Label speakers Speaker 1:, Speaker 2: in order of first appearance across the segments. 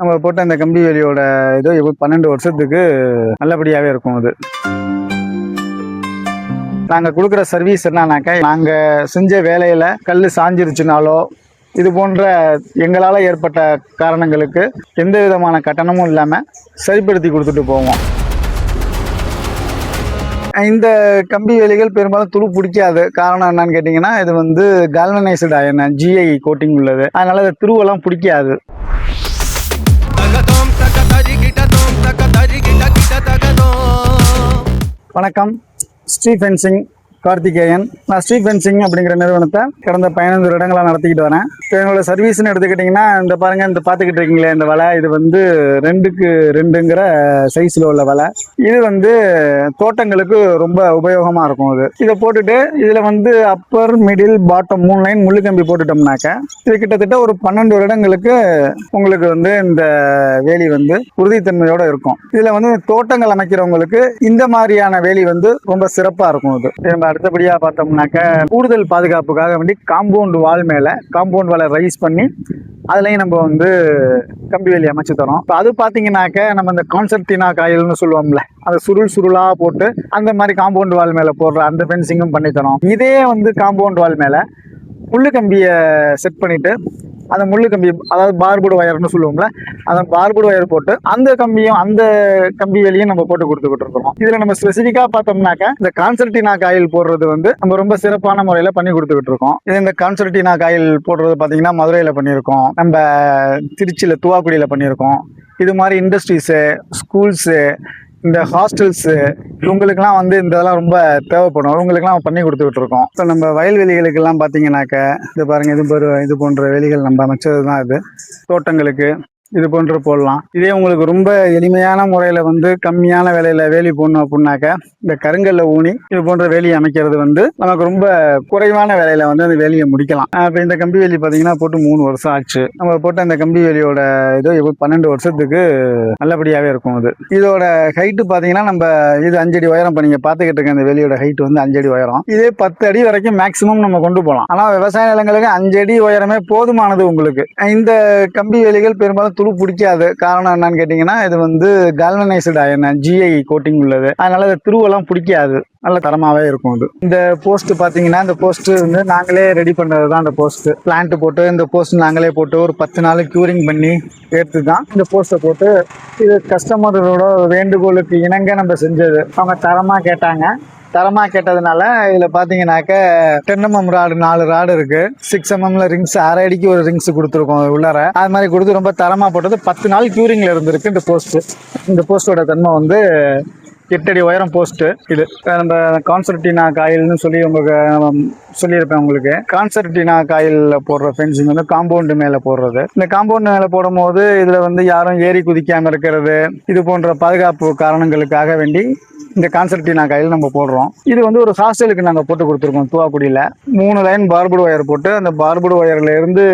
Speaker 1: நம்ம போட்ட அந்த கம்பி வேலியோட இது 12 வருஷத்துக்கு நல்லபடியாகவே இருக்கும். அது நாங்கள் கொடுக்குற சர்வீஸ் என்னன்னாக்கா, நாங்கள் செஞ்ச வேலையில் கல் சாஞ்சிருச்சுனாலோ இது போன்ற எங்களால் ஏற்பட்ட காரணங்களுக்கு எந்த விதமான கட்டணமும் இல்லாமல் சரிப்படுத்தி கொடுத்துட்டு போவோம். இந்த கம்பி வேலிகள் பெரும்பாலும் துரு பிடிக்காது. காரணம் என்னன்னு கேட்டிங்கன்னா, இது கால்வனைஸ்டு அயன் GI கோட்டிங் உள்ளது. அதனால் அது துருவெல்லாம் பிடிக்காது. வணக்கம், ஸ்ரீ ஃபென்சிங் கார்த்திகேயன். நான் ஸ்ட்ரீட் ஃபென்சிங் அப்படிங்கிற நிறுவனத்தை கடந்த 15 இடங்களாக நடத்திக்கிட்டு வரேன். என்னோட சர்வீஸ்ன்னு எடுத்துக்கிட்டிங்கன்னா, இந்த பாருங்கள், இந்த பார்த்துக்கிட்டு இருக்கீங்களே இந்த வலை, இது 2க்கு 2ங்கிற சைஸில் உள்ள வலை. இது தோட்டங்களுக்கு ரொம்ப உபயோகமாக இருக்கும். இதை போட்டுட்டு இதில் அப்பர் மிடில் பாட்டம் 3 லைன் முள்ளுக்கம்பி போட்டுட்டோம்னாக்க இது கிட்டத்தட்ட ஒரு 12 வருடங்களுக்கு உங்களுக்கு இந்த வேலி உறுதித்தன்மையோடு இருக்கும். இதில் தோட்டங்கள் அமைக்கிறவங்களுக்கு இந்த மாதிரியான வேலி ரொம்ப சிறப்பாக இருக்கும். இது அடுத்தபடியாக பார்த்தோம்னாக்க, கூடுதல் பாதுகாப்புக்காக வேண்டி காம்பவுண்ட் வால் மேலே காம்பவுண்ட் வாலை ரைஸ் பண்ணி அதுலேயும் நம்ம கம்பி வேலி அமைச்சு தரோம். இப்போ அது பார்த்தீங்கன்னாக்க, நம்ம இந்த கான்செர்டினா காயில்னு சொல்லுவோம்ல, அதை சுருளாக போட்டு அந்த மாதிரி காம்பவுண்ட் வால் மேலே போடுற அந்த ஃபென்சிங்கும் பண்ணி தரோம். இதே காம்பவுண்ட் வால் மேலே முள்ளு கம்பியை செட் பண்ணிவிட்டு அந்த முள்ளு கம்பி, அதாவது பார்புடு ஒயர்னு சொல்லுவோம்ல, அந்த பார்புடு ஒயர் போட்டு அந்த கம்பி வேலியும் நம்ம போட்டு கொடுத்துக்கிட்டு இருக்கோம். இதில் நம்ம ஸ்பெசிஃபிக்காக பார்த்தோம்னாக்க, இந்த கான்செர்டினா காயில் போடுறது நம்ம ரொம்ப சிறப்பான முறையில் பண்ணி கொடுத்துக்கிட்டு இருக்கோம். இந்த கான்செர்டினா காயில் போடுறது பார்த்தீங்கன்னா, மதுரையில் பண்ணியிருக்கோம், நம்ம திருச்சியில் துவாக்குடியில் பண்ணியிருக்கோம். இது மாதிரி இண்டஸ்ட்ரீஸு, ஸ்கூல்ஸு, இந்த ஹாஸ்டல்ஸு, இவங்களுக்கெல்லாம் இதெல்லாம் ரொம்ப தேவைப்படும். இவங்களுக்கெல்லாம் பண்ணி கொடுத்துக்கிட்டு இருக்கோம். இப்போ நம்ம வயல்வெளிகளுக்கெல்லாம் பார்த்தீங்கன்னாக்க, இது பாருங்கள், இது போன்ற வேலிகள் நம்ம அமைச்சது தான். இது தோட்டங்களுக்கு இது போன்று போடலாம். இதே உங்களுக்கு ரொம்ப எளிமையான முறையில் கம்மியான விலையில் வேலி போடணும் அப்படின்னாக்க, இந்த கருங்கல்ல ஊனி இது போன்ற வேலியை அமைக்கிறது நமக்கு ரொம்ப குறைவான விலையில் அந்த வேலியை முடிக்கலாம். இப்போ இந்த கம்பி வேலி பார்த்தீங்கன்னா போட்டு 3 வருஷம் ஆச்சு. நம்ம போட்ட அந்த கம்பி வேலியோட இது 12 வருஷத்துக்கு நல்லபடியாகவே இருக்கும். இதோட ஹைட்டு பார்த்தீங்கன்னா, நம்ம இது 5 அடி உயரம். இப்போ நீங்கள் பார்த்துக்கிட்டு இருக்க இந்த வேலியோட ஹைட் 5 அடி உயரம். இதே 10 அடி வரைக்கும் மேக்சிமம் நம்ம கொண்டு போகலாம். ஆனால் விவசாய நிலங்களுக்கு 5 அடி உயரமே போதுமானது உங்களுக்கு. இந்த கம்பி வேலிகள் பெரும்பாலும் துரு பிடிக்காது. காரணம் என்னன்னு கேட்டிங்கன்னா, இது கால்வனைஸ்டு அயன் GI கோட்டிங் உள்ளது. அதனால அது துருவெல்லாம் பிடிக்காது. நல்ல தரமாகவே இருக்கும். இந்த போஸ்ட் பார்த்தீங்கன்னா, இந்த போஸ்ட் நாங்களே ரெடி பண்ணுறது தான். இந்த போஸ்ட் பிளான்ட் போட்டு இந்த போஸ்ட் நாங்களே போட்டு ஒரு 10 நாள் க்யூரிங் பண்ணி எடுத்து தான் இந்த போஸ்ட்டை போட்டு, இது கஸ்டமரோட வேண்டுகோளுக்கு இணங்க நம்ம செஞ்சது. அவங்க தரமாக கேட்டாங்க. தரமாக கேட்டதுனால இதில் பார்த்தீங்கன்னாக்க 10 mm ராடு 4 ராடு இருக்குது. 6 mm ரிங்ஸ் 1/2 அடிக்கு ஒரு ரிங்ஸ் கொடுத்துருக்கோம் உள்ளார. அது மாதிரி கொடுத்து ரொம்ப தரமாக போட்டது. 10 நாள் க்யூரிங்கில் இருந்திருக்கு இந்த போஸ்ட்டு. இந்த போஸ்ட்டோட தன்மை 8 அடி உயரம் போஸ்ட்டு. இது நம்ம கான்செர்டினா காயில்னு சொல்லி சொல்லியிருப்பேன் உங்களுக்கு. கான்செர்டினா காயிலில் போடுற ஃபென்சிங் காம்பவுண்டு மேலே போடுறது. இந்த காம்பவுண்டு மேலே போடும் போது இதில் யாரும் ஏறி குதிக்காமல் இருக்கிறது, இது போன்ற பாதுகாப்பு காரணங்களுக்காக வேண்டி இந்த கான்செர்டினா காயில் நம்ம போடுறோம். இது ஒரு ஹாஸ்டலுக்கு நாங்கள் போட்டு கொடுத்துருக்கோம். துவாக்குடியில் 3 லைன் பார்புடு ஒயர் போட்டு அந்த பார்புடு ஒயர்ல இருந்து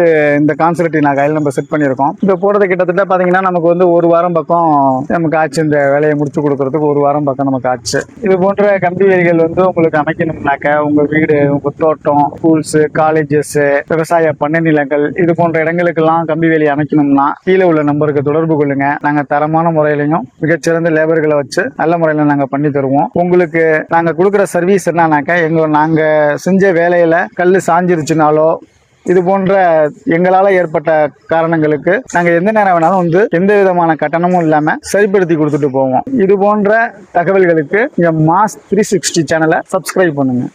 Speaker 1: இந்த கான்செர்டினா காயில் நம்ம செட் பண்ணியிருக்கோம். இப்போ போடுறது கிட்டத்தட்ட பார்த்தீங்கன்னா, நமக்கு 1 வாரம் பக்கம் நமக்கு ஆச்சு. இந்த வேலையை முடிச்சு கொடுக்கறதுக்கு 1 வாரம் பக்கம் நமக்கு ஆச்சு. இது போன்ற கம்பி வேலிகள் உங்களுக்கு அமைக்கணும்னாக்க, உங்கள் வீடு, உங்கள் தோட்டம், ஸ்கூல்ஸு, காலேஜஸ்ஸு, விவசாய பண்ணை நிலங்கள், இது போன்ற இடங்களுக்கெல்லாம் கம்பி வேலி அமைக்கணும்னா கீழே உள்ள நம்பருக்கு தொடர்பு கொள்ளுங்க. நாங்கள் தரமான முறையிலையும் மிகச்சிறந்த லேபர்களை வச்சு நல்ல முறையில் நாங்கள் பண்ணி தருவோம். உங்களுக்கு நாங்க கொடுக்குற சர்வீஸ் என்னன்னாக்கா, நாங்க செஞ்ச வேலையில கல் சாஞ்சிருச்சுனாலோ இது போன்ற எங்களால் ஏற்பட்ட காரணங்களுக்கு நாங்கள் எந்த நேரம் வேணாலும் எந்த விதமான கட்டணமும் இல்லாமல் சரிப்படுத்தி கொடுத்துட்டு போவோம். இது போன்ற தகவல்களுக்கு மாஸ் 360 சேனலை சப்ஸ்கிரைப் பண்ணுங்க.